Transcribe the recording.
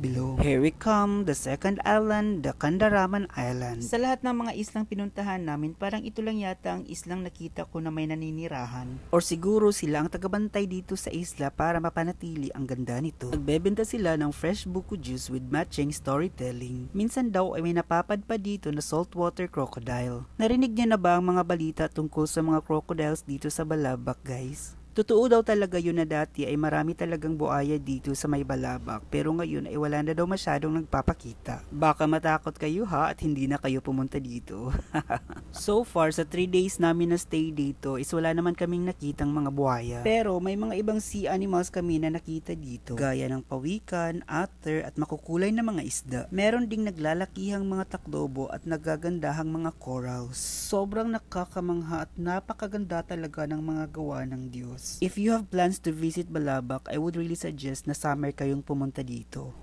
below. Here we come, the second island, the Candaraman Island. Sa lahat ng mga islang pinuntahan namin, parang ito lang yata ang islang nakita ko na may naninirahan. Or siguro sila ang tagabantay dito sa isla para mapanatili ang ganda nito. Nagbebenta sila ng fresh buko juice with matching storytelling. Minsan daw ay may napapadpa dito na saltwater crocodile. Narinig niyo na ba ang mga balita tungkol sa mga crocodiles dito sa Balabac, guys? Totoo daw talaga yun na dati ay marami talagang buaya dito sa may Balabac, pero ngayon ay wala na daw masyadong nagpapakita. Baka matakot kayo ha at hindi na kayo pumunta dito. So far sa 3 days namin na stay dito is wala naman kaming nakitang mga buhaya. Pero may mga ibang sea animals kami na nakita dito, gaya ng pawikan, otter at makukulay na mga isda. Meron ding naglalakihang mga taklobo at nagagandahang mga corals. Sobrang nakakamangha at napakaganda talaga ng mga gawa ng Diyos. If you have plans to visit Balabac, I would really suggest na summer kayong pumunta dito.